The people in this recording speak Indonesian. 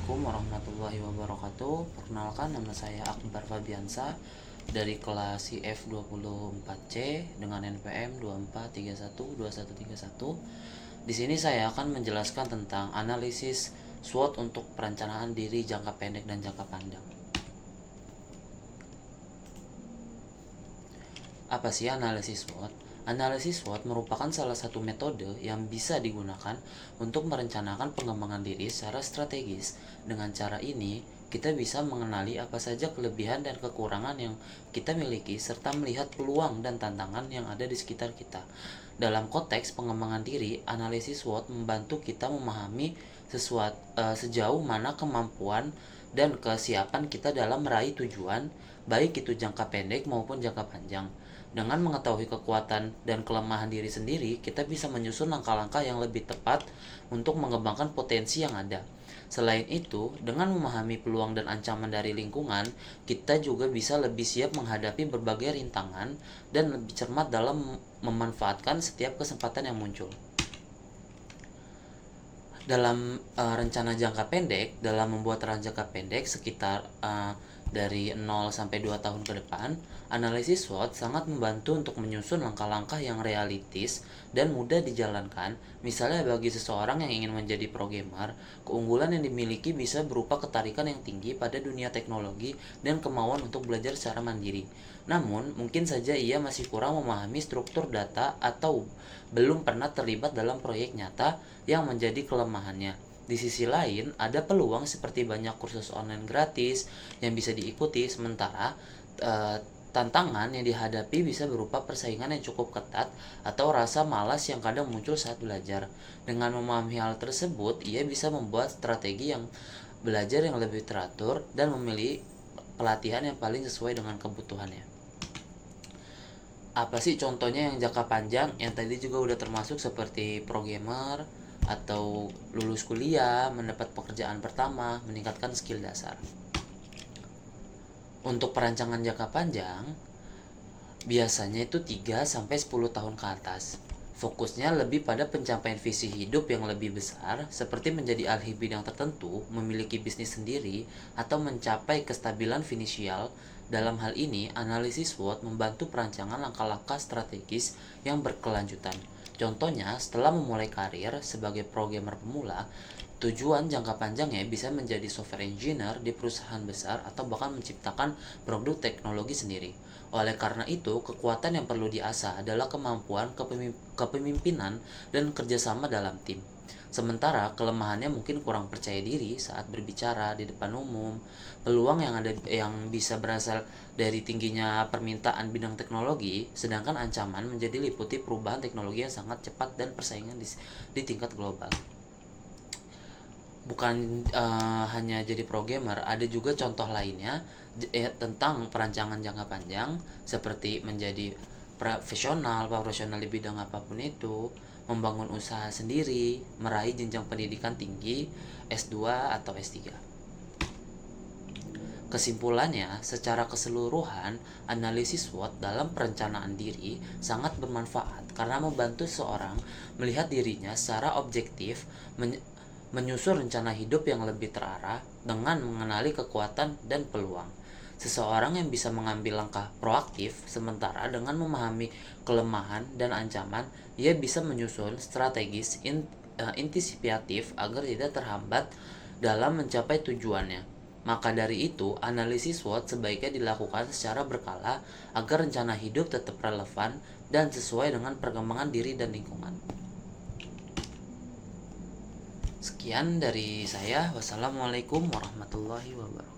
Assalamualaikum warahmatullahi wabarakatuh. Perkenalkan, nama saya Akbar Fabiansa dari kelas IF24C dengan NPM 24312131. Di sini saya akan menjelaskan tentang analisis SWOT untuk perencanaan diri jangka pendek dan jangka panjang. Apa sih analisis SWOT? Analisis SWOT merupakan salah satu metode yang bisa digunakan untuk merencanakan pengembangan diri secara strategis. Dengan cara ini, kita bisa mengenali apa saja kelebihan dan kekurangan yang kita miliki serta melihat peluang dan tantangan yang ada di sekitar kita. Dalam konteks pengembangan diri, analisis SWOT membantu kita memahami sejauh mana kemampuan dan kesiapan kita dalam meraih tujuan, baik itu jangka pendek maupun jangka panjang. Dengan mengetahui kekuatan dan kelemahan diri sendiri, kita bisa menyusun langkah-langkah yang lebih tepat untuk mengembangkan potensi yang ada. Selain itu, dengan memahami peluang dan ancaman dari lingkungan, kita juga bisa lebih siap menghadapi berbagai rintangan dan lebih cermat dalam memanfaatkan setiap kesempatan yang muncul. Dalam rencana jangka pendek, dalam membuat rencana jangka pendek sekitar dari 0 sampai 2 tahun ke depan, analisis SWOT sangat membantu untuk menyusun langkah-langkah yang realistis dan mudah dijalankan. Misalnya bagi seseorang yang ingin menjadi programmer, keunggulan yang dimiliki bisa berupa ketarikan yang tinggi pada dunia teknologi dan kemauan untuk belajar secara mandiri. Namun, mungkin saja ia masih kurang memahami struktur data atau belum pernah terlibat dalam proyek nyata yang menjadi kelemahannya. Di sisi lain, ada peluang seperti banyak kursus online gratis yang bisa diikuti, sementara tantangan yang dihadapi bisa berupa persaingan yang cukup ketat atau rasa malas yang kadang muncul saat belajar. Dengan memahami hal tersebut, ia bisa membuat strategi yang belajar yang lebih teratur dan memilih pelatihan yang paling sesuai dengan kebutuhannya. Apa sih contohnya yang jangka panjang? Yang tadi juga udah termasuk seperti programmer, atau lulus kuliah, mendapat pekerjaan pertama, meningkatkan skill dasar. Untuk perancangan jangka panjang, biasanya itu 3 sampai 10 tahun ke atas. Fokusnya lebih pada pencapaian visi hidup yang lebih besar, seperti menjadi ahli bidang tertentu, memiliki bisnis sendiri, atau mencapai kestabilan finansial. Dalam hal ini, analisis SWOT membantu perancangan langkah-langkah strategis yang berkelanjutan. Contohnya, setelah memulai karir sebagai programmer pemula, tujuan jangka panjangnya bisa menjadi software engineer di perusahaan besar atau bahkan menciptakan produk teknologi sendiri. Oleh karena itu, kekuatan yang perlu diasah adalah kemampuan kepemimpinan dan kerjasama dalam tim. Sementara kelemahannya mungkin kurang percaya diri saat berbicara di depan umum. Peluang yang bisa berasal dari tingginya permintaan bidang teknologi, sedangkan ancaman menjadi liputi perubahan teknologi yang sangat cepat dan persaingan di tingkat global. Bukan hanya jadi programmer, ada juga contoh lainnya tentang perancangan jangka panjang seperti menjadi profesional di bidang apapun itu, membangun usaha sendiri, meraih jenjang pendidikan tinggi, S2 atau S3. Kesimpulannya, secara keseluruhan, analisis SWOT dalam perencanaan diri sangat bermanfaat karena membantu seorang melihat dirinya secara objektif, menyusun rencana hidup yang lebih terarah dengan mengenali kekuatan dan peluang. Seseorang yang bisa mengambil langkah proaktif, sementara dengan memahami kelemahan dan ancaman, ia bisa menyusun strategis antisipatif agar tidak terhambat dalam mencapai tujuannya. Maka dari itu, analisis SWOT sebaiknya dilakukan secara berkala agar rencana hidup tetap relevan dan sesuai dengan perkembangan diri dan lingkungan. Sekian dari saya. Wassalamualaikum warahmatullahi wabarakatuh.